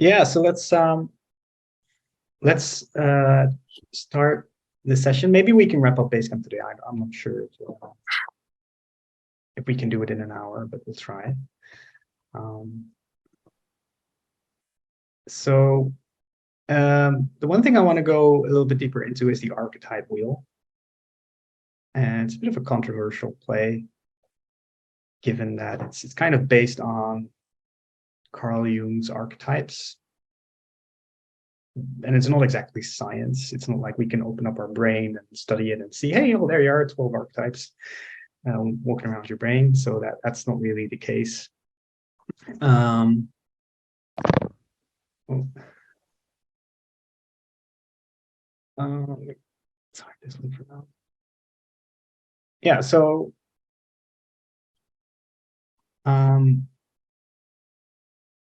Yeah, so let's start the session. Maybe we can wrap up Basecamp today. I'm not sure if we can do it in an hour, but we'll try. The one thing I want to go a little bit deeper into is the archetype wheel. And it's a bit of a controversial play, given that it's kind of based on Carl Jung's archetypes. And it's not exactly science. It's not like we can open up our brain and study it and see, hey, oh, there you are, 12 archetypes walking around your brain. So that's not really the case. Sorry, this one for now. Yeah, so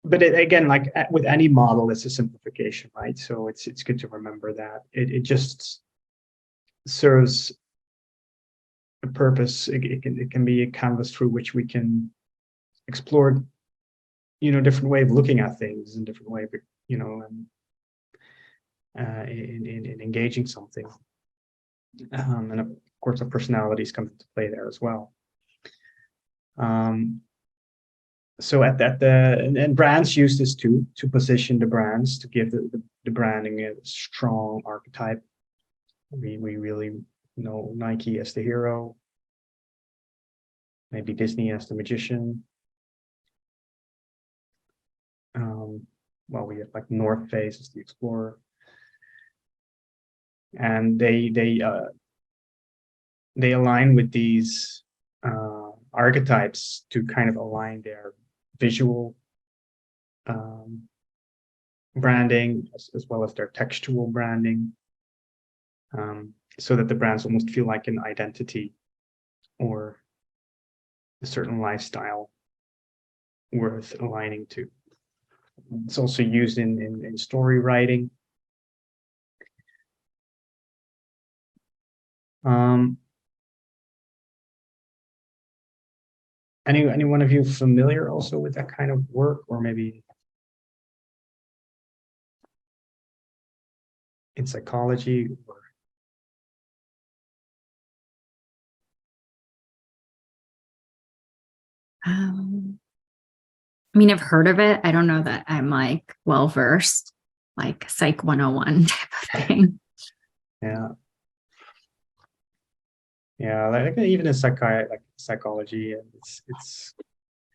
but again, like with any model, it's a simplification, right? So it's good to remember that it just serves a purpose. It can be a canvas through which we can explore, different way of looking at things and different way of, in engaging something. And of course, the personalities come into play there as well. So and brands use this too, to position the brands, to give the branding a strong archetype. We really know Nike as the hero, maybe Disney as the magician. Well, we have like North Face as the explorer, and they align with these archetypes to kind of align their visual branding as well as their textual branding, so that the brands almost feel like an identity or a certain lifestyle worth aligning to. It's also used in story writing. Any one of you familiar also with that kind of work, or maybe in psychology? Or I mean, I've heard of it. I don't know that I'm like well versed, like Psych 101 type of thing. Yeah, like even in psychology,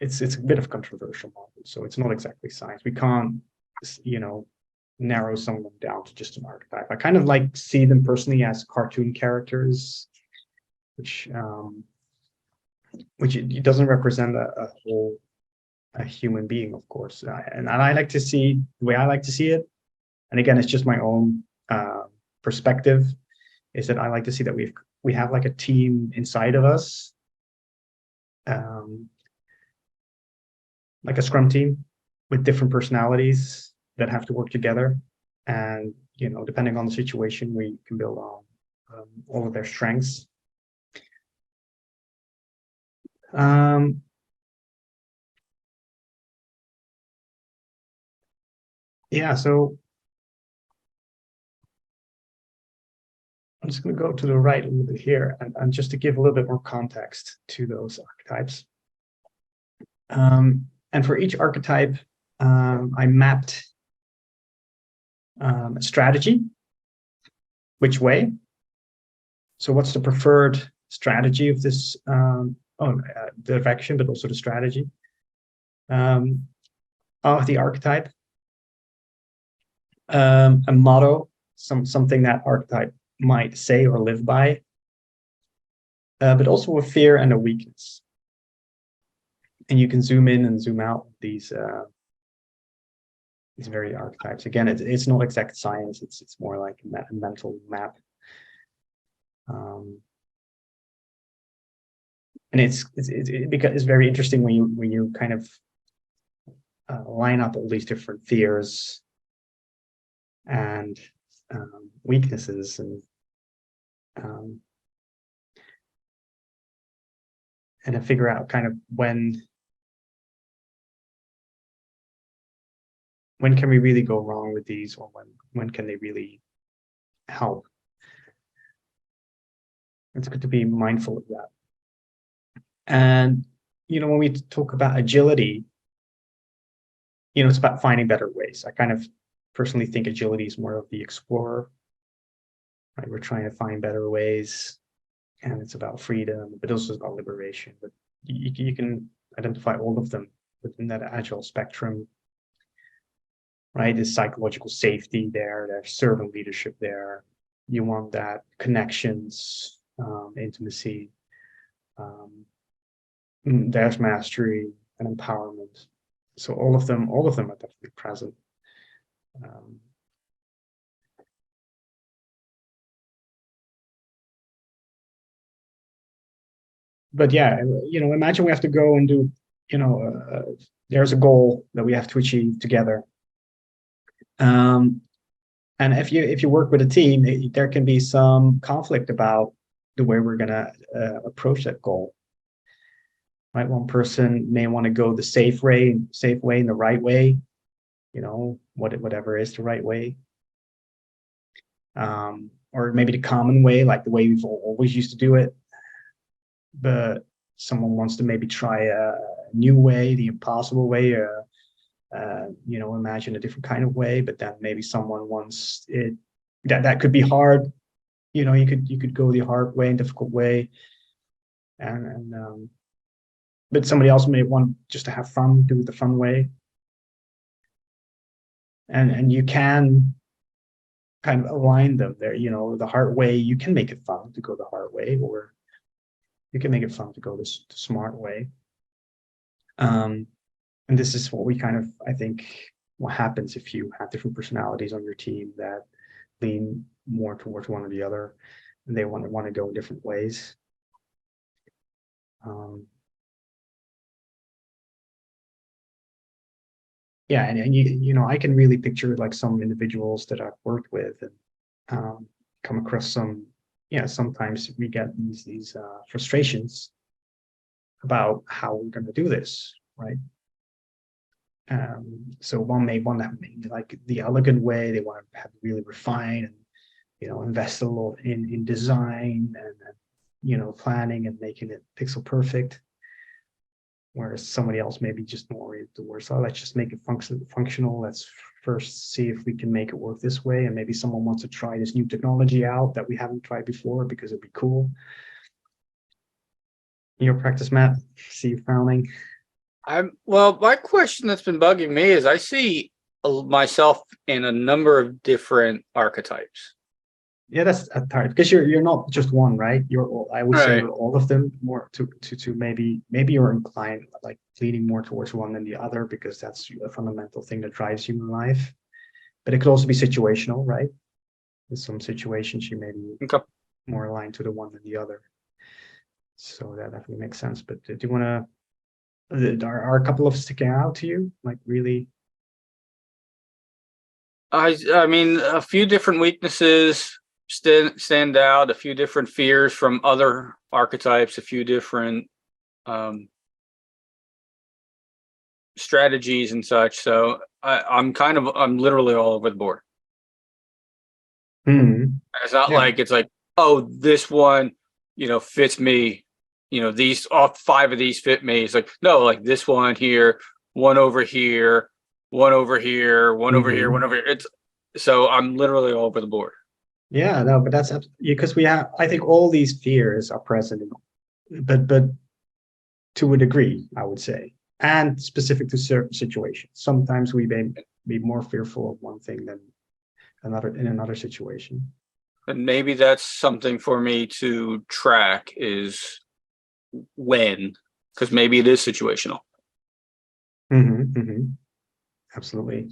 it's a bit of controversial model. So it's not exactly science. We can't, narrow someone down to just an archetype. I kind of like see them personally as cartoon characters, which it doesn't represent a whole human being, of course. And I like to see the way I like to see it. And again, it's just my own perspective. Is that I like to see that we have like a team inside of us, like a Scrum team with different personalities that have to work together. And, depending on the situation, we can build on all of their strengths. Yeah, so I'm just going to go to the right a little bit here, and just to give a little bit more context to those archetypes. And for each archetype, I mapped a strategy. Which way? So what's the preferred strategy of this direction, but also the strategy of the archetype? A motto, something that archetype might say or live by, but also a fear and a weakness. And you can zoom in and zoom out these very archetypes. Again, it's not exact science. It's more like a mental map. And it's very interesting when you kind of line up all these different fears and weaknesses and then figure out kind of when when can we really go wrong with these, or when can they really help? It's good to be mindful of that. And when we talk about agility, it's about finding better ways. I kind of personally think agility is more of the explorer, right? We're trying to find better ways, and it's about freedom, but also about liberation. But you can identify all of them within that agile spectrum, right? There's psychological safety there, there's servant leadership there. You want that connections, intimacy. There's mastery and empowerment. So all of them are definitely present. But yeah, imagine we have to go and do, there's a goal that we have to achieve together. And if you work with a team, there can be some conflict about the way we're gonna approach that goal. Right, one person may want to go the safe way, and the right way. Whatever is the right way. Or maybe the common way, like the way we've always used to do it. But someone wants to maybe try a new way, the impossible way, imagine a different kind of way. But then maybe someone wants it that could be hard. You could go the hard way and difficult way, and but somebody else may want just to have fun, do it the fun way. And you can kind of align them there. The hard way, you can make it fun to go the hard way, or you can make it fun to go the smart way. And this is what we kind of, I think, what happens if you have different personalities on your team that lean more towards one or the other, and they want to go in different ways. Yeah, and I can really picture like some individuals that I've worked with, and come across some. Sometimes we get these frustrations about how we're going to do this, right? So one may want to have like the elegant way. They want to have really refined and invest a lot in design and planning and making it pixel perfect. Whereas somebody else may be just more oriented towards, oh, let's just make it functional. Let's first see if we can make it work this way. And maybe someone wants to try this new technology out that we haven't tried before because it'd be cool. Your practice, Matt, see you frowning. Well, my question that's been bugging me is I see myself in a number of different archetypes. Yeah, that's a type, because you're not just one, right? I would say you're all of them, more to maybe you're inclined, like leaning more towards one than the other, because that's a fundamental thing that drives human life. But it could also be situational, right? In some situations you may be more aligned to the one than the other. So that definitely makes sense. But do you want to, are a couple of sticking out to you, like really? I mean, a few different weaknesses stand out, a few different fears from other archetypes, a few different strategies and such. So I'm literally all over the board. It's not like it's like, oh, this one fits me, these all 5 of these fit me. It's like, no, like this one here, one over here, one over here, one over here, one over here. So I'm literally all over the board. Yeah, no, but that's because I think all these fears are present, but to a degree, I would say, and specific to certain situations. Sometimes we may be more fearful of one thing than another in another situation. And maybe that's something for me to track, is when, because maybe it is situational. Absolutely.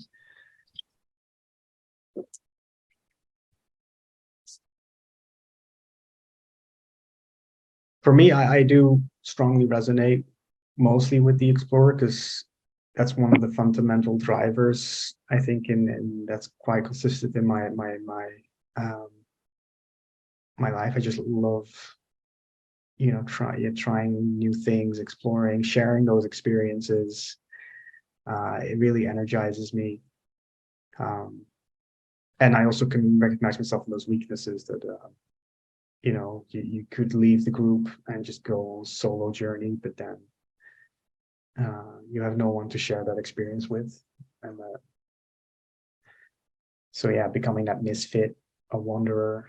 For me, I do strongly resonate mostly with the explorer, because that's one of the fundamental drivers, I think, and that's quite consistent in my life. I just love, trying new things, exploring, sharing those experiences. It really energizes me. And I also can recognize myself in those weaknesses that, you could leave the group and just go solo journey, but then you have no one to share that experience with. And so yeah, becoming that misfit, a wanderer,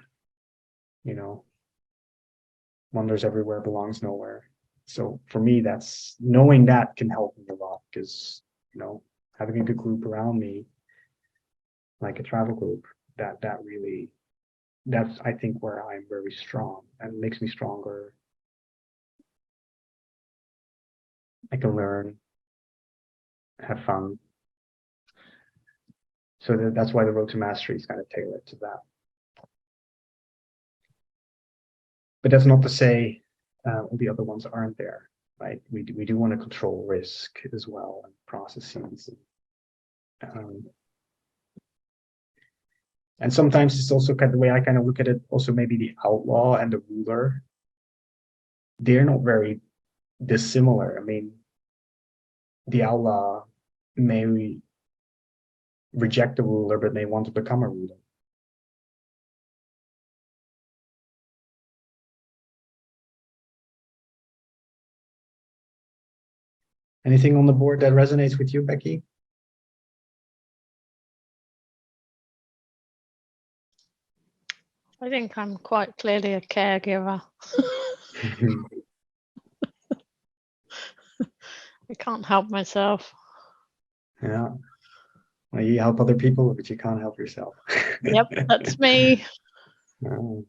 wanders everywhere, belongs nowhere. So for me, that's knowing that can help me a lot, because having a good group around me, like a travel group, that's I think where I'm very strong, and makes me stronger. I can learn, have fun. So that's why the road to mastery is kind of tailored to that. But that's not to say all the other ones aren't there, right? We do want to control risk as well, and processes. And sometimes it's also kind of the way I kind of look at it. Also, maybe the outlaw and the ruler, they're not very dissimilar. I mean, the outlaw may reject the ruler, but may want to become a ruler. Anything on the board that resonates with you, Becky? I think I'm quite clearly a caregiver. I can't help myself. Yeah. Well, you help other people, but you can't help yourself. Yep, that's me. And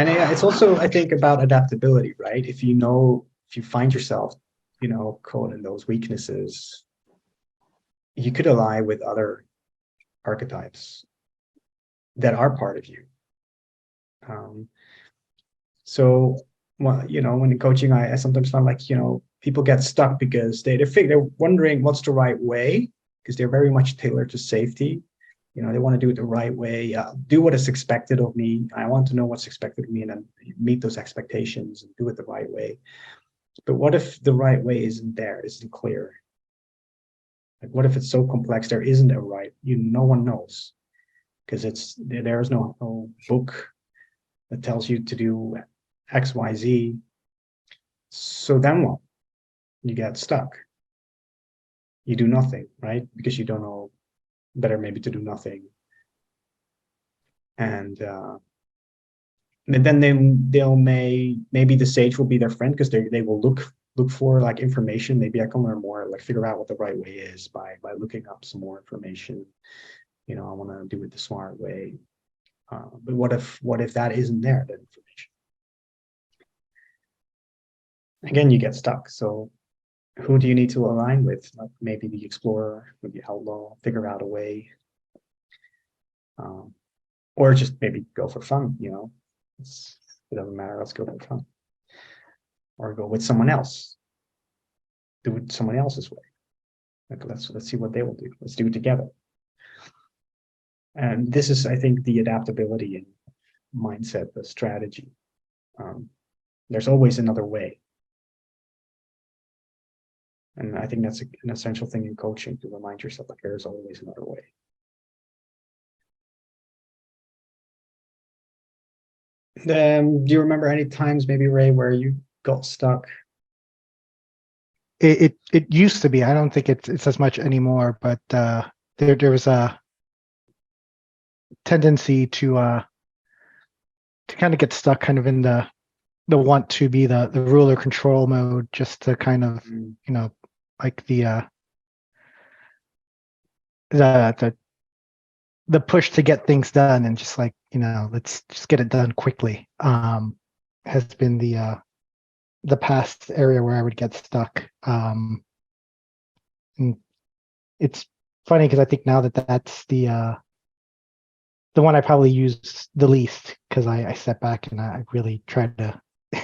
yeah, it's also, I think, about adaptability, right? If you find yourself, caught in those weaknesses, you could ally with other archetypes that are part of you. So, well, when in coaching, I sometimes find like, people get stuck because they're wondering what's the right way, because they're very much tailored to safety. They want to do it the right way, do what is expected of me. I want to know what's expected of me and then meet those expectations and do it the right way. But what if the right way isn't clear? Like, what if it's so complex there isn't a right? No one knows, because there is no book that tells you to do X, Y, Z. So then what? You get stuck. You do nothing, right? Because you don't know, better maybe to do nothing. And then maybe the sage will be their friend, because they will look for like information. Maybe I can learn more, like figure out what the right way is by looking up some more information. I want to do it the smart way. But what if that isn't there, that information? Again, you get stuck. So who do you need to align with? Like maybe the explorer, maybe outlaw, figure out a way. Or just maybe go for fun, it doesn't matter, let's go for fun. Or go with someone else. Do it someone else's way. Like let's see what they will do. Let's do it together. And this is, I think, the adaptability and mindset, the strategy. There's always another way. And I think that's an essential thing in coaching, to remind yourself that there's always another way. Do you remember any times, maybe Ray, where you got stuck? It used to be. I don't think it's as much anymore, but there was a tendency to kind of get stuck kind of in the want to be the ruler control mode, just to kind of like the push to get things done, and just like let's just get it done quickly, has been the past area where I would get stuck. And it's funny because I think now that's the one I probably use the least, because I step back and I really try to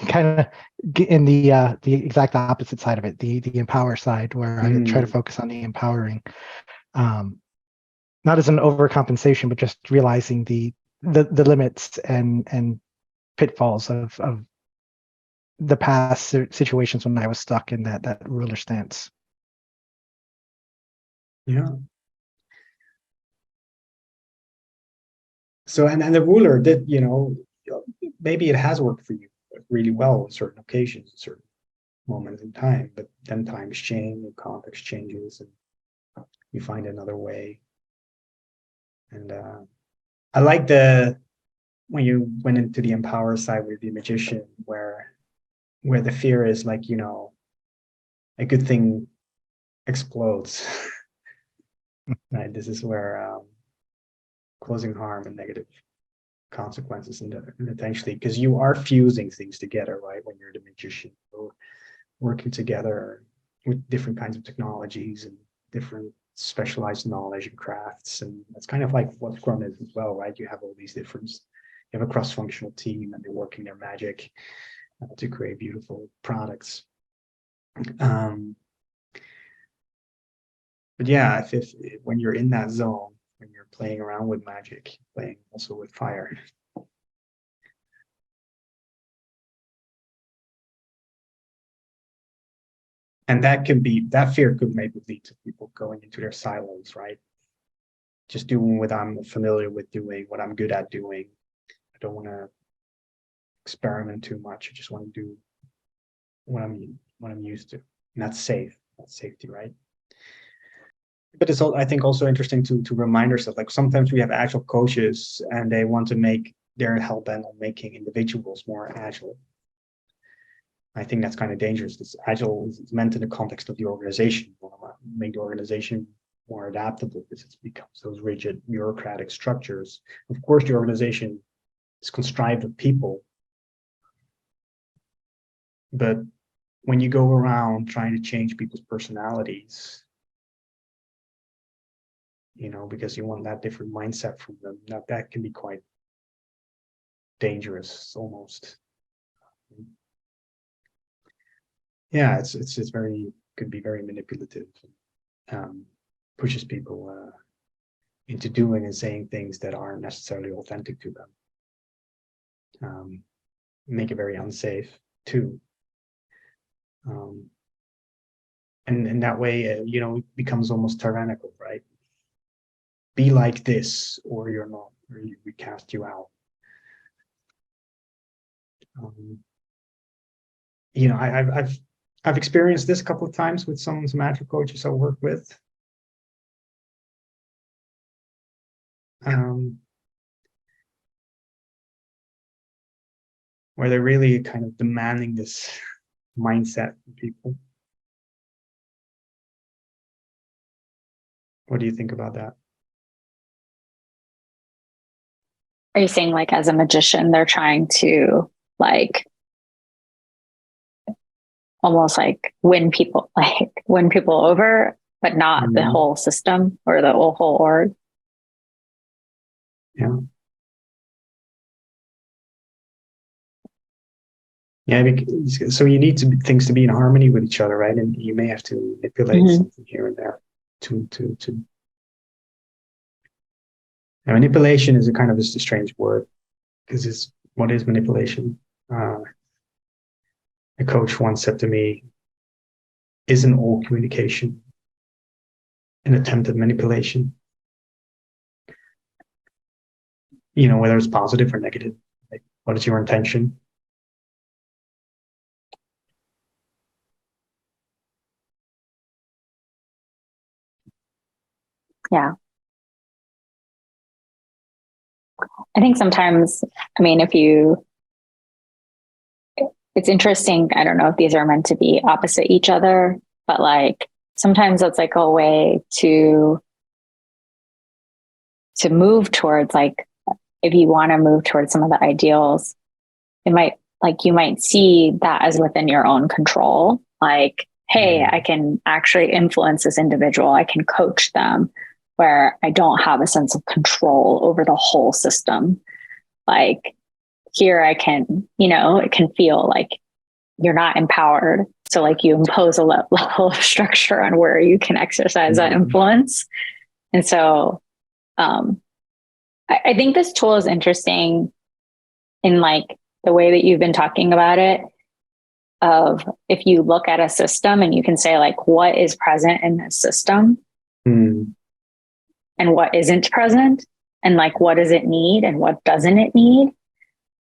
kind of get in the exact opposite side of it, the empower side, where I try to focus on the empowering, not as an overcompensation, but just realizing the limits and pitfalls of the past situations when I was stuck in that ruler stance. Yeah. So, and the ruler did, maybe it has worked for you really well on certain occasions, certain moments in time, but then times change and context changes and you find another way. And I like when you went into the empower side with the magician, where the fear is like, a good thing explodes. Right? This is where causing harm and negative consequences and potentially, because you are fusing things together, right? When you're the magician, so working together with different kinds of technologies and different specialized knowledge and crafts, and that's kind of like what Scrum is as well, right? You have all these different, you have a cross-functional team and they're working their magic to create beautiful products. But yeah, if when you're in that zone, when you're playing around with magic, playing also with fire. And that fear could maybe lead to people going into their silos, right? Just doing what I'm familiar with doing, what I'm good at doing. I don't want to experiment too much. I just want to do what I'm used to. And that's safe. That's safety, right? But it's I think also interesting to remind ourselves, like sometimes we have agile coaches and they want to they're hell-bent on making individuals more agile. I think that's kind of dangerous. This agile is meant in the context of the organization. Make the organization more adaptable because it's becomes those rigid bureaucratic structures. Of course, the organization is contrived of people, but when you go around trying to change people's personalities, because you want that different mindset from them, that can be quite dangerous almost. Yeah, it's could be very manipulative, pushes people into doing and saying things that aren't necessarily authentic to them. Make it very unsafe too. And in that way, it becomes almost tyrannical, right? Be like this, or you're not, or we cast you out. I've experienced this a couple of times with some agile coaches I work with. Where they're really kind of demanding this mindset from people. What do you think about that? Are you saying like as a magician, they're trying to like almost like win people over, but not the whole system or the whole org? Yeah. Yeah, so you need things to be in harmony with each other, right? And you may have to manipulate something here and there to. And manipulation is a kind of just a strange word, because what is manipulation? A coach once said to me, "Isn't all communication an attempt at manipulation? Whether it's positive or negative. Like, what is your intention?" Yeah. I think sometimes, it's interesting. I don't know if these are meant to be opposite each other, but like sometimes it's like a way to move towards, like, if you want to move towards some of the ideals, you might see that as within your own control. Like, hey, I can actually influence this individual. I can coach them where I don't have a sense of control over the whole system. Like here I can, it can feel like you're not empowered. So like you impose a level of structure on where you can exercise that influence. And so I think this tool is interesting in like the way that you've been talking about it, of if you look at a system and you can say like, what is present in this system? Hmm. and what isn't present, and like what does it need and what doesn't it need,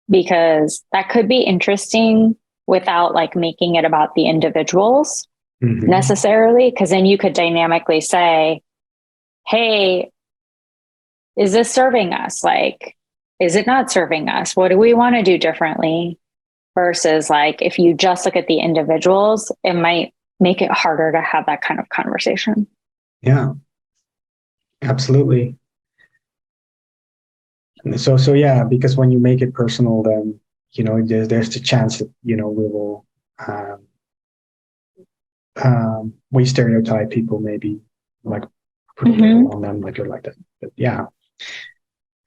because that could be interesting without like making it about the individuals Mhm. necessarily, because then you could dynamically say, hey, is this serving us? Like, is it not serving us? What do we want to do differently? Versus like, if you just look at the individuals, it might make it harder to have that kind of conversation. Yeah, absolutely. And so yeah, because when you make it personal, then there's the chance that we will we stereotype people, maybe like put a label on them, like you're like that. But yeah,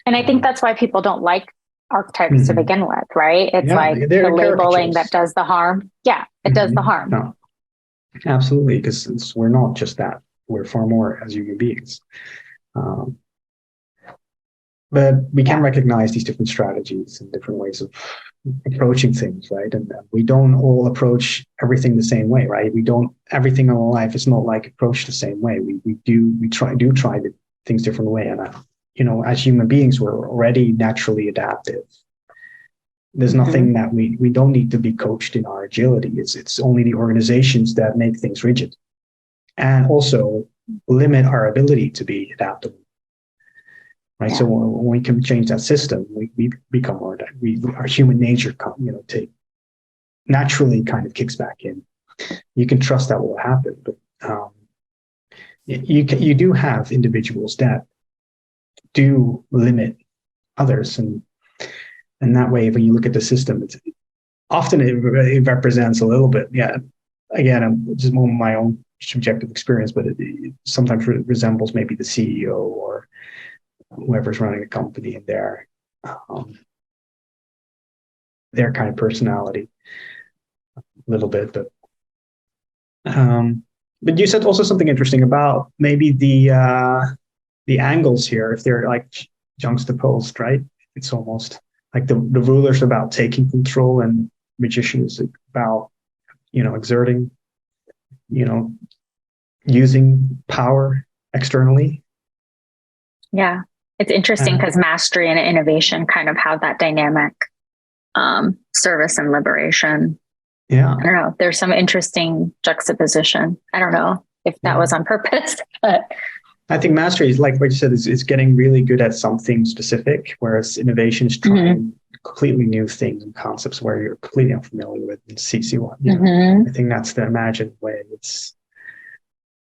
And I think that's why people don't like archetypes to begin with, right? It's yeah, like they're the labeling caricatures. that does the harm. Yeah, it does the harm. No, absolutely, because we're not just that. We're far more as human beings. But we can recognize these different strategies and different ways of approaching things, right? And we don't all approach everything the same way, right? Everything in our life is not like approached the same way. We try the things different way. And as human beings, we're already naturally adaptive. There's nothing that we don't need to be coached in our agility. It's only the organizations that make things rigid and also limit our ability to be adaptable. Right. Yeah. So when we can change that system, we become more, our human nature, naturally kind of kicks back in. You can trust that will happen, but you do have individuals that do limit others, and that way, when you look at the system, often it represents a little bit. Yeah. Again, I'm just more my own subjective experience, but it sometimes resembles maybe the CEO or whoever's running a company and their kind of personality a little bit. But you said also something interesting about maybe the angles here, if they're like juxtaposed, right? It's almost like the ruler's about taking control and magician is about exerting, using power externally. Yeah. It's interesting because mastery and innovation kind of have that dynamic, service and liberation. Yeah. I don't know. There's some interesting juxtaposition. I don't know if that was on purpose, but I think mastery is, like what you said, is getting really good at something specific, whereas innovation is trying completely new things and concepts where you're completely unfamiliar with and see what. I think that's the imagined way. It's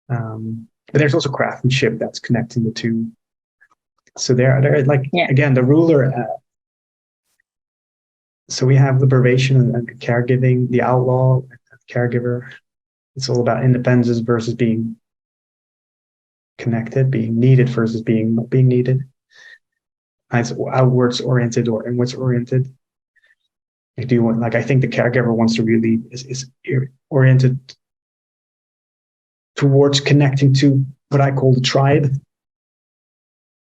but there's also craftsmanship that's connecting the two. So they're like, again, the ruler. So we have liberation and caregiving, the outlaw, caregiver. It's all about independence versus being connected, being needed versus not being needed. It's outwards oriented or inwards oriented. I think the caregiver wants to really is oriented towards connecting to what I call the tribe.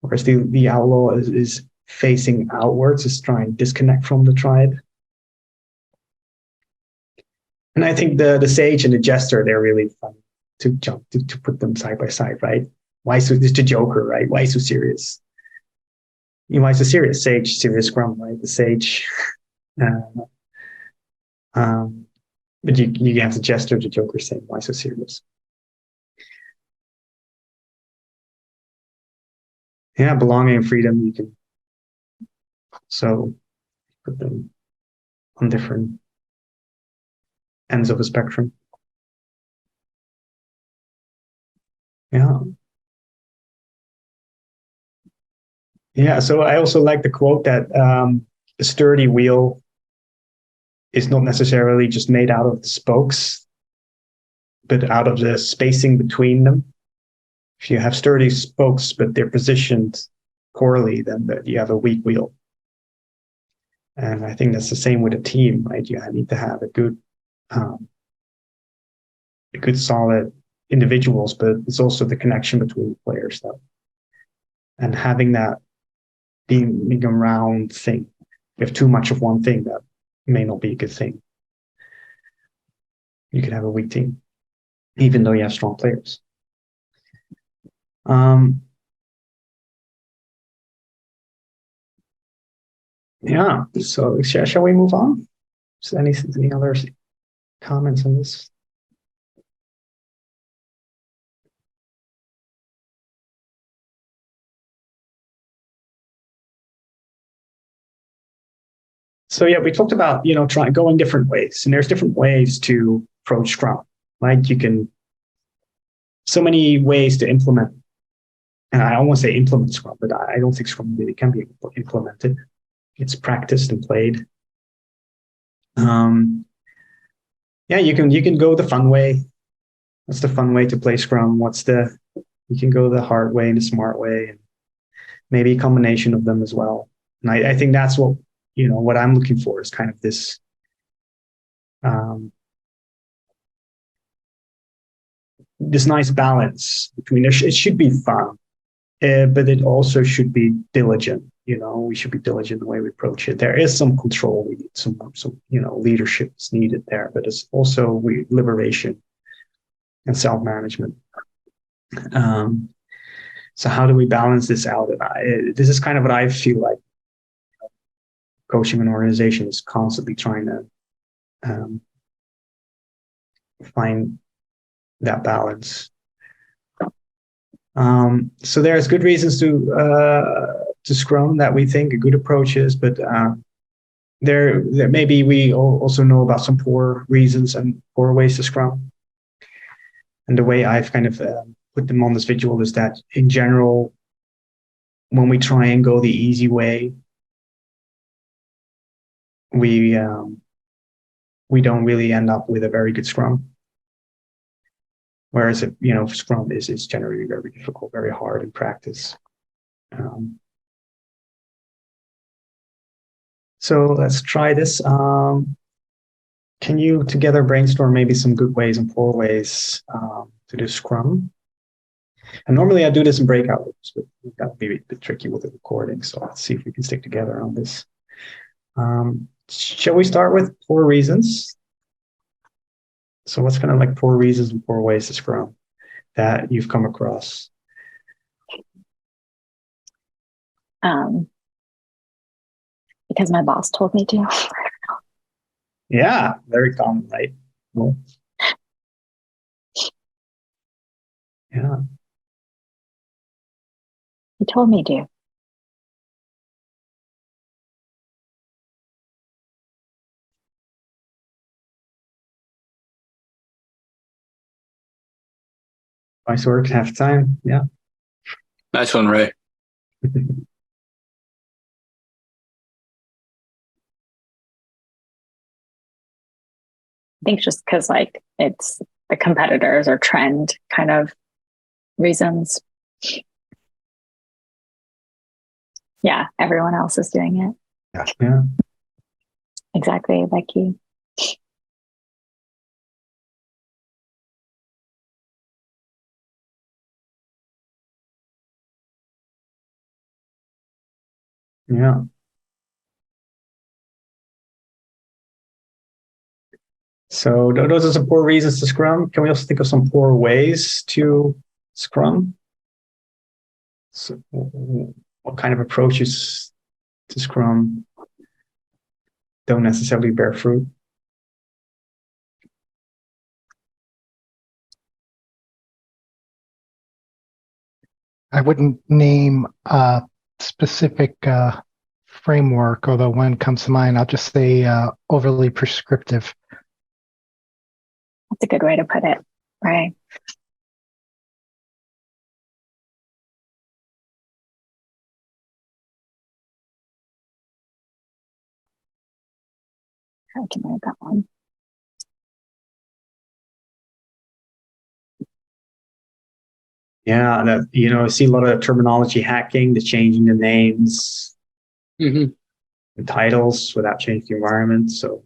Whereas the outlaw is facing outwards, is trying to disconnect from the tribe. And I think the sage and the jester, they're really fun to put them side by side, right? Why so? It's the Joker, right? Why so serious? Why so serious? Sage, serious Scrum, right? The sage. But you have the jester, the Joker saying, why so serious? Yeah, belonging and freedom, you can so put them on different ends of a spectrum. Yeah. Yeah, so I also like the quote that a sturdy wheel is not necessarily just made out of the spokes, but out of the spacing between them. If you have sturdy spokes, but they're positioned poorly, then you have a weak wheel. And I think that's the same with a team, right? You need to have a good solid individuals, but it's also the connection between the players, though. And having that being a round thing. If too much of one thing, that may not be a good thing. You could have a weak team, even though you have strong players. Yeah, so shall we move on? Is there any other comments on this? So yeah, we talked about, going different ways, and there's different ways to approach Scrum. Like so many ways to implement, and I almost say implement Scrum, but I don't think Scrum really can be implemented. It's practiced and played. Yeah, you can go the fun way. What's the fun way to play Scrum? You can go the hard way and the smart way, and maybe a combination of them as well. And I think that's what I'm looking for is kind of this this nice balance between it should be fun, but it also should be diligent. We should be diligent in the way we approach it. There is some control. We need some leadership is needed there, but it's also liberation and self-management. So how do we balance this out? And this is kind of what I feel like coaching an organization is constantly trying to find that balance. So there's good reasons to Scrum that we think a good approach is, but there maybe we also know about some poor reasons and poor ways to Scrum. And the way I've kind of put them on this visual is that in general, when we try and go the easy way, we don't really end up with a very good Scrum. Whereas Scrum is generally very difficult, very hard in practice. So let's try this. Can you together brainstorm maybe some good ways and poor ways to do Scrum? And normally I do this in breakout rooms, but that would be a bit tricky with the recording. So let's see if we can stick together on this. Shall we start with poor reasons? So what's kind of like poor reasons and poor ways to Scrum that you've come across? Because my boss told me to. Yeah, very common, right? Well, yeah. He told me to. Twice work, half time. Yeah. Nice one, Ray. I think just because it's the competitors or trend kind of reasons. Yeah, everyone else is doing it. Yeah. Exactly, like you. Yeah. So those are some poor reasons to Scrum. Can we also think of some poor ways to Scrum? So what kind of approaches to Scrum don't necessarily bear fruit? I wouldn't name a specific framework, although one comes to mind. I'll just say overly prescriptive. That's a good way to put it, right? I can write that one. Yeah, that I see a lot of terminology hacking, the changing the names, Mm-hmm. the titles without changing the environment. So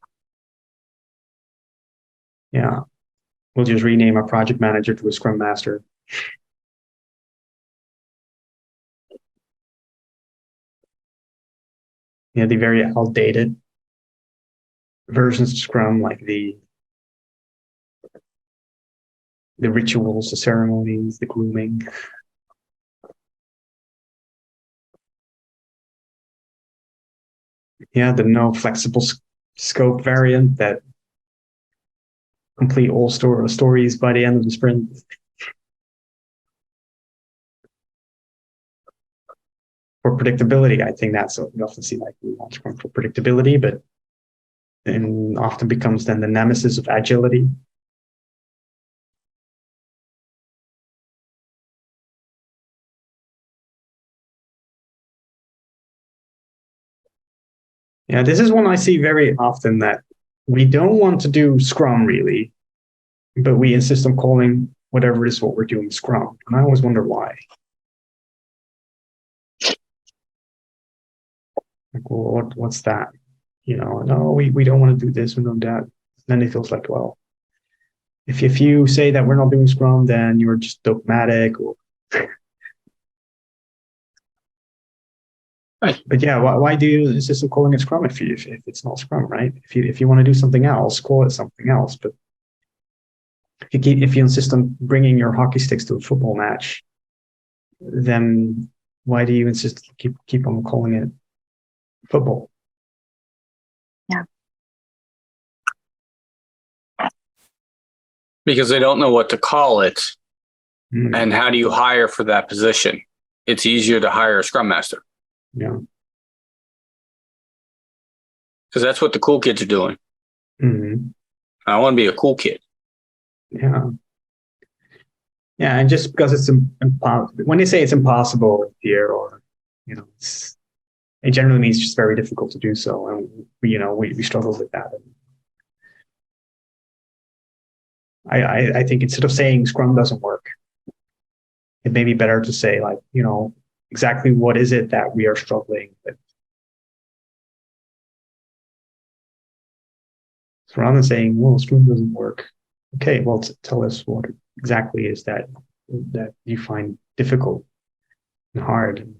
yeah, we'll just rename our project manager to a Scrum Master. Yeah, the very outdated versions of Scrum, like the rituals, the ceremonies, the grooming. Yeah, the no flexible scope variant that complete all stories by the end of the sprint. For predictability, I think that's what we often see, like we want Scrum for predictability, but and often becomes then the nemesis of agility. Yeah, this is one I see very often, that we don't want to do Scrum really, but we insist on calling whatever it is what we're doing Scrum. And I always wonder why. Like, well, what's that? No, we don't want to do this, we don't do that. Then it feels like, well, if you say that we're not doing Scrum, then you're just dogmatic. Or Right. But yeah, why do you insist on calling it Scrum if it's not Scrum, right? If you want to do something else, call it something else. But if you insist on bringing your hockey sticks to a football match, then why do you insist keep on calling it football? Yeah. Because they don't know what to call it. Mm. And how do you hire for that position? It's easier to hire a Scrum Master. Yeah. Because that's what the cool kids are doing. Mm-hmm. I want to be a cool kid. Yeah. Yeah, and just because it's impossible, when they say it's impossible here, or it generally means just very difficult to do so, and we struggle with that. I think instead of saying Scrum doesn't work, it may be better to say, like, exactly what is it that we are struggling with. So rather than saying, well, Scrum doesn't work, okay, well, tell us what exactly is that you find difficult and hard.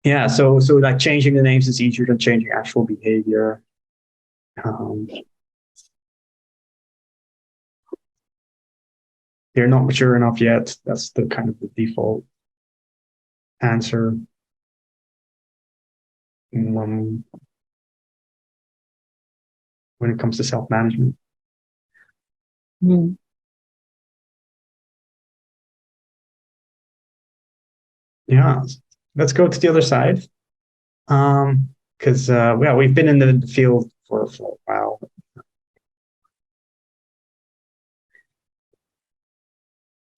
Yeah, so like changing the names is easier than changing actual behavior. They're not mature enough yet. That's the kind of the default answer. When it comes to self-management. Mm. Yeah, let's go to the other side. Because we've been in the field for a while.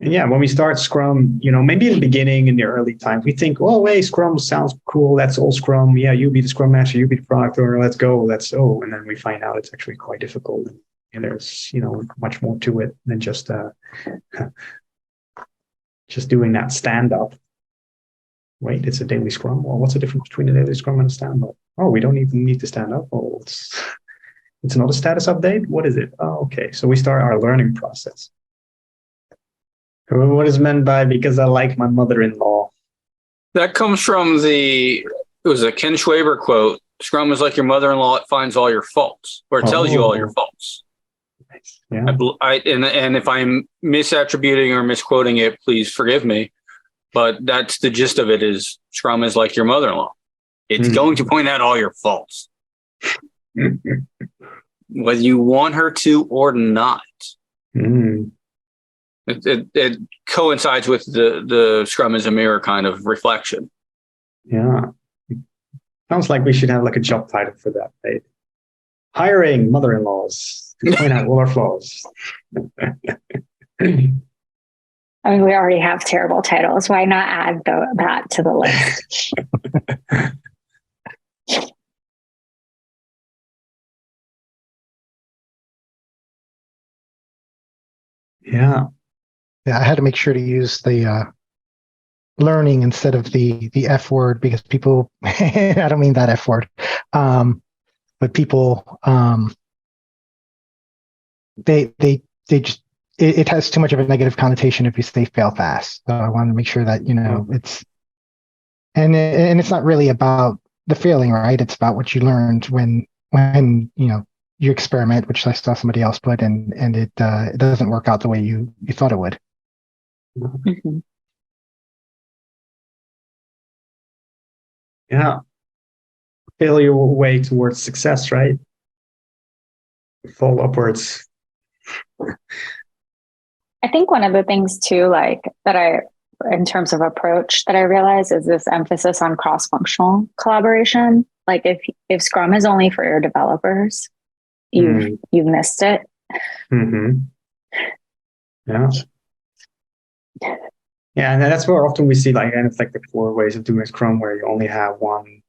And yeah, when we start Scrum, maybe in the beginning, in the early times, we think, oh, hey, Scrum sounds cool. That's all Scrum. Yeah, you be the Scrum Master, you be the product owner. Let's go. And then we find out it's actually quite difficult. And there's, much more to it than just doing that stand-up. Wait, it's a daily Scrum? Well, what's the difference between a daily Scrum and a stand-up? Oh, we don't even need to stand up. Oh, it's not a status update? What is it? Oh, okay. So we start our learning process. What is meant by because I like my mother-in-law? That comes from it was a Ken Schwaber quote. Scrum is like your mother-in-law. It finds all your faults, or it tells you all your faults. Yeah. And if I'm misattributing or misquoting it, please forgive me. But that's the gist of it: is Scrum is like your mother-in-law. It's going to point out all your faults, whether you want her to or not. Mm. It coincides with the Scrum as a mirror kind of reflection. Yeah. Sounds like we should have like a job title for that, right? Hiring mother-in-laws to point out all our flaws. I mean, we already have terrible titles. Why not add that to the list? Yeah. Yeah, I had to make sure to use the learning instead of the F word, because people, I don't mean that F word, but people, they just, it has too much of a negative connotation if you say fail fast. So I wanted to make sure that, it's, and it's not really about the failing, right? It's about what you learned when you experiment, which I saw somebody else put, and it doesn't work out the way you thought it would. Mm-hmm. Yeah. Failure way towards success, right? Fall upwards. I think one of the things too, like in terms of approach that I realize is this emphasis on cross-functional collaboration. Like if Scrum is only for your developers, you've missed it. Mm-hmm. Yeah. Yeah, and that's where often we see like kind of like the core ways of doing Scrum, where you only have one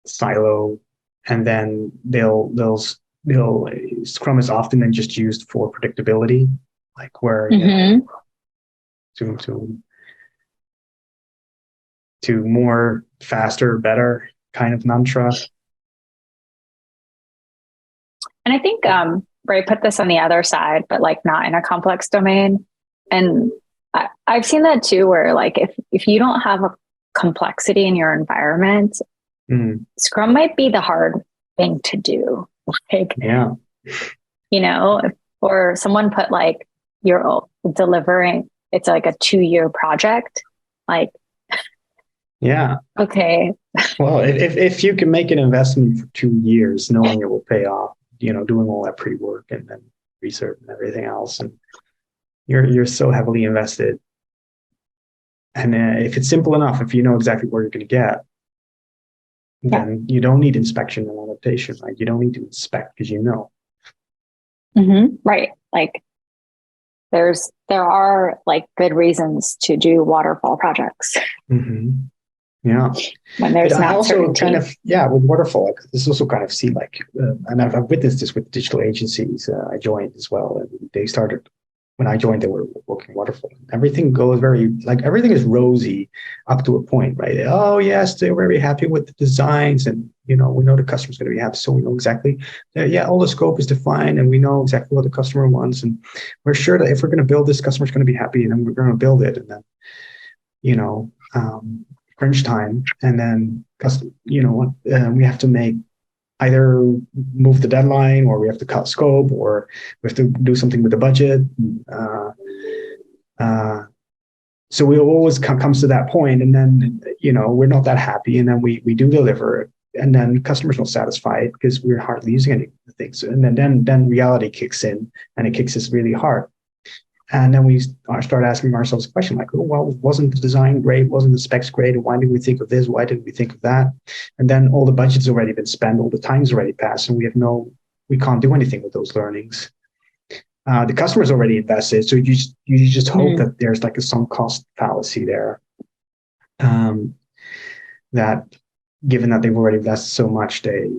silo, and then Scrum is often then just used for predictability, like where you know, to more faster, better kind of mantra. And I think Ray put this on the other side, but like not in a complex domain. And I've seen that too, where like if you don't have a complexity in your environment, Scrum might be the hard thing to do. Like, yeah, you know, or someone put like you're delivering, it's like a 2-year project. Like, yeah. Okay. Well, if you can make an investment for 2 years, knowing it will pay off, you know, doing all that pre-work and then research and everything else, and you're so heavily invested. And if it's simple enough, if you know exactly where you're going to get, then you don't need inspection and adaptation, right? You don't need to inspect because you know. Right. Like there are like good reasons to do waterfall projects. Yeah. When there's but not I also certainty. kind of, with waterfall, this also kind of see like, and I've witnessed this with digital agencies I joined as well. And they started, when I joined, they were working waterfall. Everything goes everything is rosy up to a point, right? Oh, yes, they're very happy with the designs. And, you know, we know the customer's going to be happy. So we know exactly, all the scope is defined and we know exactly what the customer wants. And we're sure that if we're going to build this, customer's going to be happy and then we're going to build it. And then, you know, crunch time, and then we have to make either move the deadline, or we have to cut scope, or we have to do something with the budget. So we always comes to that point, and then we're not that happy, and then we do deliver, and then customers not satisfied because we're hardly using any of the things, and then reality kicks in, and it kicks us really hard. And then we start asking ourselves a question like, oh, well, wasn't the design great? Wasn't the specs great? And why did we think of this? Why didn't we think of that? And then all the budget's already been spent, all the time's already passed, and we can't do anything with those learnings. The customer's already invested, so you just hope that there's like a sunk cost fallacy there. That given that they've already invested so much, they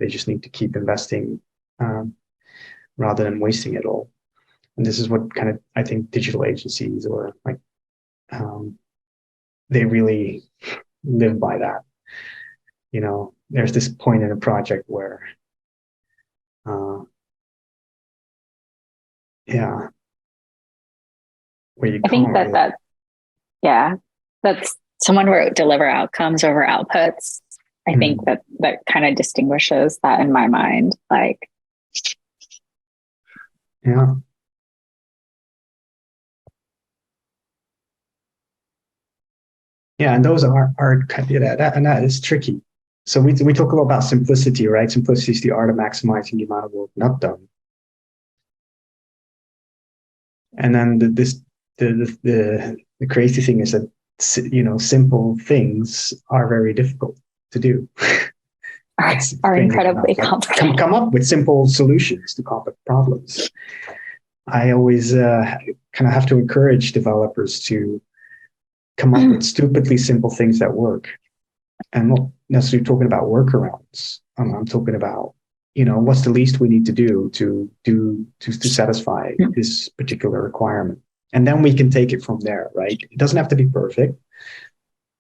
just need to keep investing rather than wasting it all. And this is what kind of, I think, digital agencies or like, they really live by that. There's this point in a project where, where you I think that's someone who deliver outcomes over outputs. I think that kind of distinguishes that in my mind. Like, yeah. Yeah, and those are that is tricky. So we talk a lot about simplicity, right? Simplicity is the art of maximizing the amount of work not done. And then the crazy thing is that simple things are very difficult to do. are incredibly complicated. Come up with simple solutions to complex problems. I always kind of have to encourage developers to come up with stupidly simple things that work. And not necessarily talking about workarounds. I'm talking about, what's the least we need to do to satisfy this particular requirement. And then we can take it from there, right? It doesn't have to be perfect,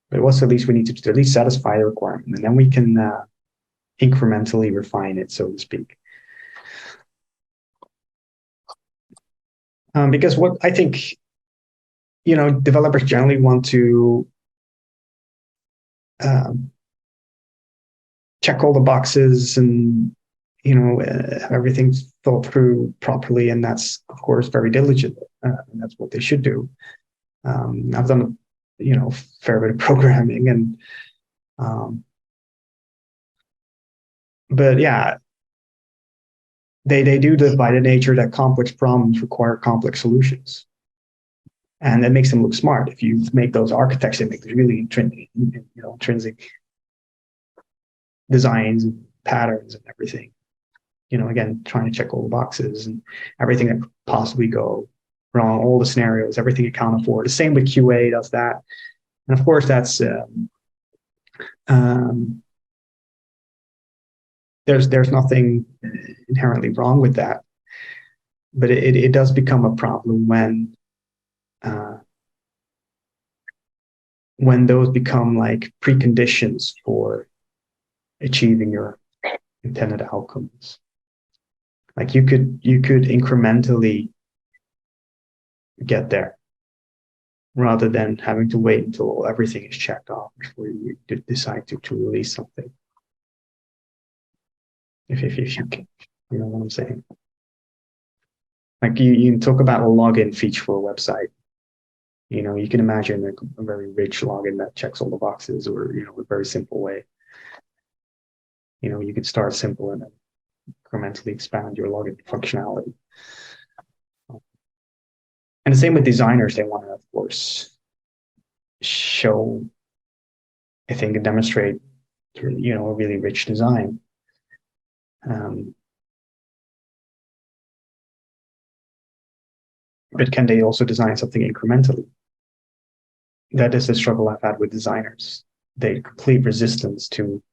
but what's the least we need to do to at least satisfy the requirement? And then we can incrementally refine it, so to speak. Because what I think, developers generally want to check all the boxes and, everything's thought through properly. And that's, of course, very diligent. And that's what they should do. I've done, a fair bit of programming, and But yeah, they do this by the nature that complex problems require complex solutions. And that makes them look smart. If you make those architects, they make these really intrinsic designs and patterns and everything. Again, trying to check all the boxes and everything that could possibly go wrong, all the scenarios, everything accounted for. The same with QA does that. And of course, that's there's nothing inherently wrong with that, but it does become a problem when those become like preconditions for achieving your intended outcomes. Like you could incrementally get there rather than having to wait until everything is checked off before you decide to release something. If you can, you know what I'm saying? Like you can talk about a login feature for a website. You can imagine a very rich login that checks all the boxes, or a very simple way. You could start simple and then incrementally expand your login functionality. And the same with designers. They want to, of course, show, I think, and demonstrate, a really rich design. But can they also design something incrementally? That is the struggle I've had with designers. They complete resistance to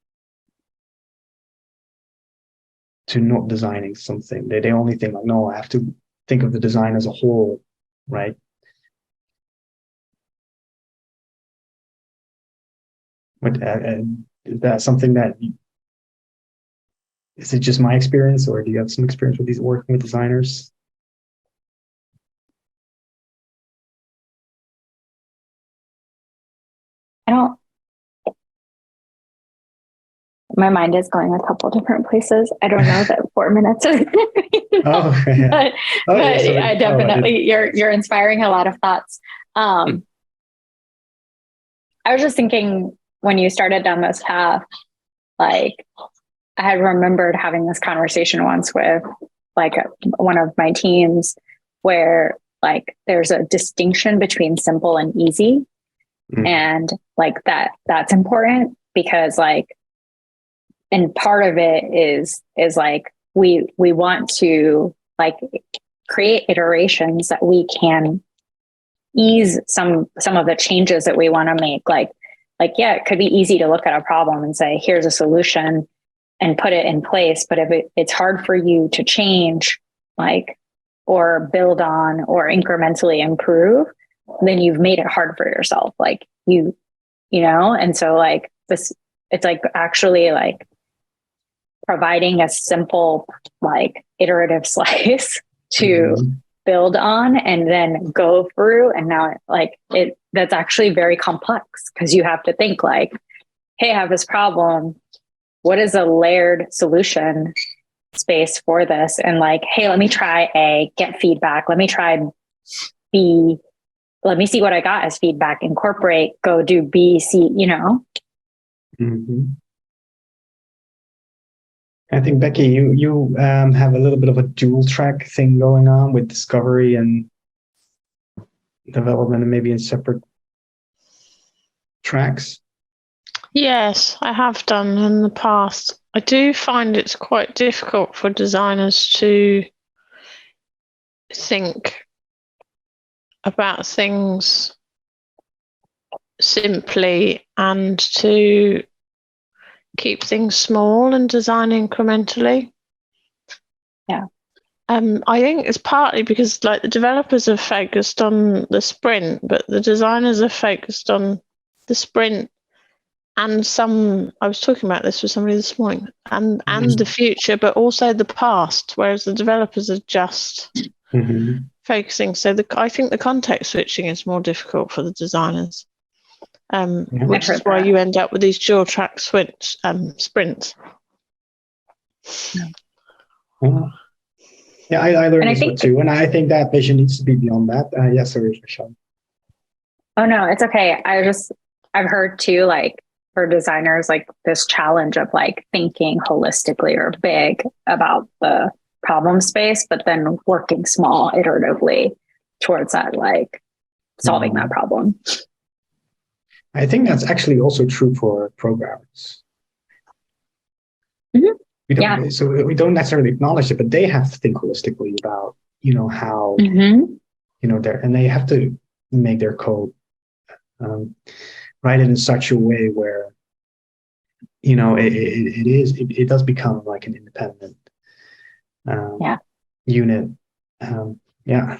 not designing something. They only think like, no, I have to think of the design as a whole, right? But is that something that is it just my experience, or do you have some experience with working with designers? My mind is going a couple different places. I don't know that 4 minutes is going to be enough, but I definitely, you're inspiring a lot of thoughts. I was just thinking when you started down this path, like I had remembered having this conversation once with like one of my teams where like there's a distinction between simple and easy. And like that's important because like, and part of it is like we want to like create iterations that we can ease some of the changes that we want to make. Like yeah, it could be easy to look at a problem and say, here's a solution and put it in place. But if it's hard for you to change, like, or build on or incrementally improve, then you've made it hard for yourself. Like and so like this, it's like actually like providing a simple, like iterative slice to build on and then go through. And now that's actually very complex because you have to think like, hey, I have this problem. What is a layered solution space for this? And like, hey, let me try A, get feedback. Let me try B. Let me see what I got as feedback, incorporate, go do B, C, I think, Becky, you have a little bit of a dual track thing going on with discovery and development, and maybe in separate tracks. Yes, I have done in the past. I do find it's quite difficult for designers to think about things simply and to keep things small and design incrementally. Yeah. I think it's partly because like the developers are focused on the sprint, but the designers are focused on the sprint and I was talking about this with somebody this morning, and the future, but also the past, whereas the developers are just focusing. So I think the context switching is more difficult for the designers. Which is why you end up with these dual track sprints. Yeah, I learned this one too, and I think that vision needs to be beyond that. Yes, sorry, Michelle. Oh no, it's okay. I've heard too, like for designers like this challenge of like thinking holistically or big about the problem space, but then working small iteratively towards that, like solving that problem. I think that's actually also true for programmers. Mhm. So we don't necessarily acknowledge it, but they have to think holistically about, how, Mhm. and they have to make their code, write it in such a way where, it does become like an independent unit. Yeah.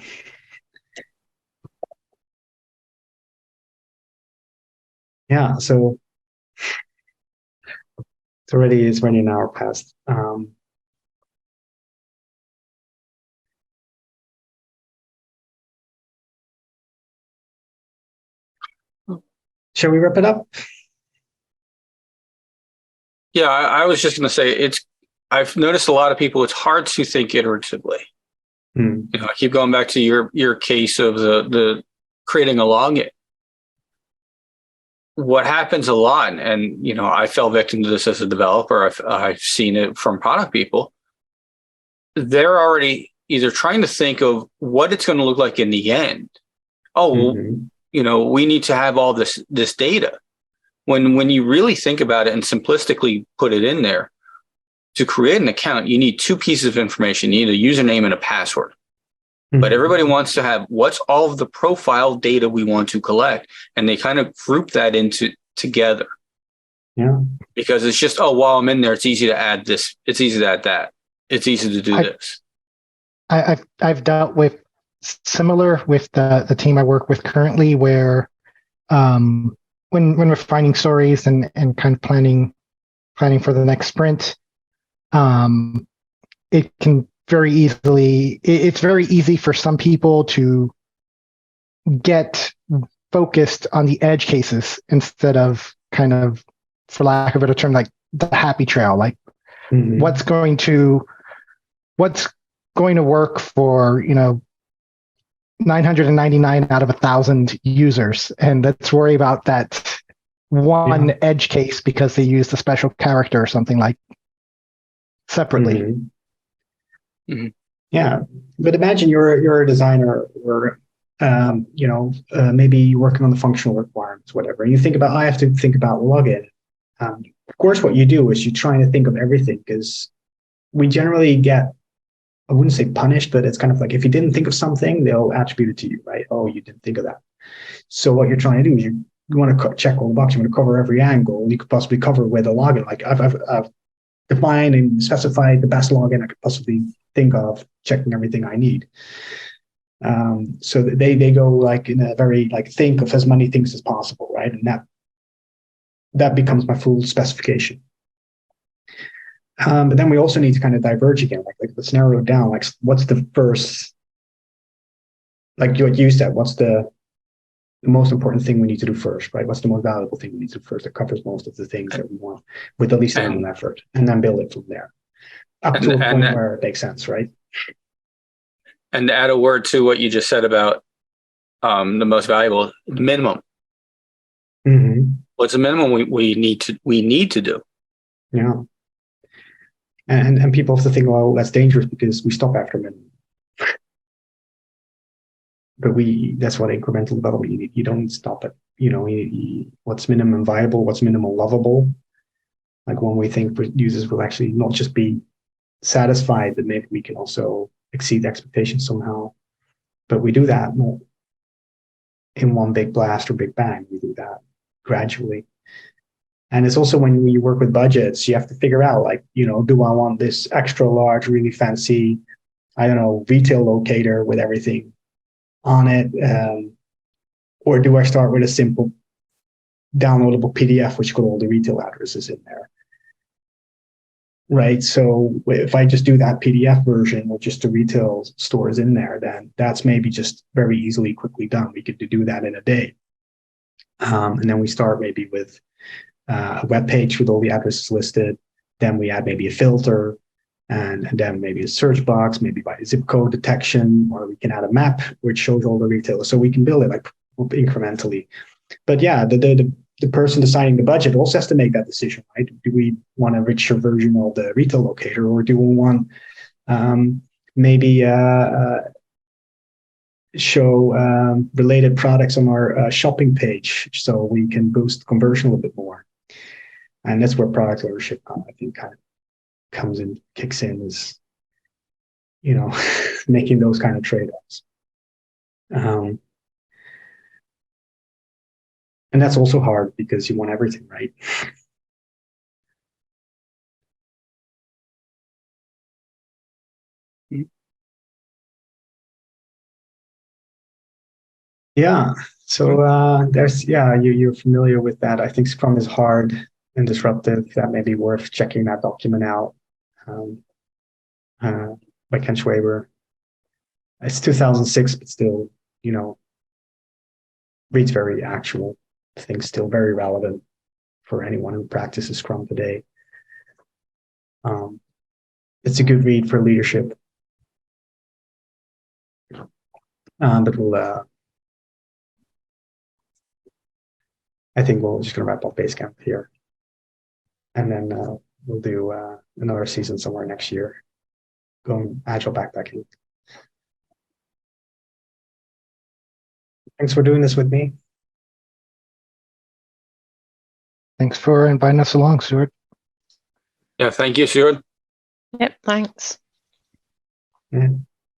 Yeah. So it's already an hour past. Shall we wrap it up? Yeah, I was just going to say I've noticed a lot of people, it's hard to think iteratively. I keep going back to your case of the creating a login. What happens a lot, and I fell victim to this as a developer. I've seen it from product people. They're already either trying to think of what it's going to look like in the end. We need to have all this data. When you really think about it and simplistically put it in there, to create an account, you need two pieces of information. You need a username and a password. But everybody wants to have what's all of the profile data we want to collect. And they kind of group that together. Yeah. Because it's just, while I'm in there, it's easy to add this. It's easy to add that. It's easy to do this. I've dealt with similar with the team I work with currently, where when we're finding stories and kind of planning for the next sprint, it can it's very easy for some people to get focused on the edge cases instead of kind of, for lack of a better term, like the happy trail, like what's going to work for 999 out of 1,000 users, and let's worry about that one edge case because they used a special character or something like separately. Yeah, but imagine you're a designer, or maybe you're working on the functional requirements, whatever, and you think about, I have to think about login. Of course, what you do is you're trying to think of everything, because we generally get, I wouldn't say punished, but it's kind of like, if you didn't think of something, they'll attribute it to you, right? Oh, you didn't think of that. So what you're trying to do is you want to check all the boxes. You want to cover every angle you could possibly cover with a login. Like I've defined and specified the best login I could possibly think of, checking everything I need. So they go like in a very like, think of as many things as possible, right? And that becomes my full specification. But then we also need to kind of diverge again, like let's narrow it down. Like, what's the first, like what you said, what's the most important thing we need to do first, right? What's the most valuable thing we need to do first that covers most of the things that we want with the least amount of effort, and then build it from there up to a point where it makes sense, right? And to add a word to what you just said about the most valuable, the minimum. What's the minimum we need to do? Yeah. And people have to think, well, that's dangerous because we stop after minimum. But that's what incremental development you need. You don't stop at, what's minimum viable, what's minimum lovable. Like when we think users will actually not just be satisfied, but maybe we can also exceed expectations somehow. But we do that not in one big blast or big bang. We do that gradually. And it's also when you work with budgets, you have to figure out, like, do I want this extra large, really fancy, retail locator with everything on it? Or do I start with a simple downloadable PDF, which got all the retail addresses in there? Right. So if I just do that PDF version with just the retail stores in there, then that's maybe just very easily, quickly done. We could do that in a day. And then we start maybe with a web page with all the addresses listed. Then we add maybe a filter, and then maybe a search box, maybe by zip code detection, or we can add a map which shows all the retailers. So we can build it like incrementally. But yeah, the the person deciding the budget also has to make that decision, right? Do we want a richer version of the retail locator, or do we want maybe show related products on our shopping page so we can boost conversion a little bit more? And that's where product ownership, I think, kind of comes in, kicks in, is, you know, making those kind of trade-offs. And that's also hard because you want everything, right? Yeah. So there's, yeah, you're familiar with that. I think Scrum is hard and disruptive. That may be worth checking that document out by Ken Schwaber. It's 2006, but still, you know, reads very actual. I think still very relevant for anyone who practices Scrum today. It's a good read for leadership. But we'll, I think we're just going to wrap up Basecamp here. And then we'll do another season somewhere next year, going agile backpacking. Thanks for doing this with me. Thanks for inviting us along, Stuart. Yeah, thank you, Stuart. Yep, thanks. Yeah.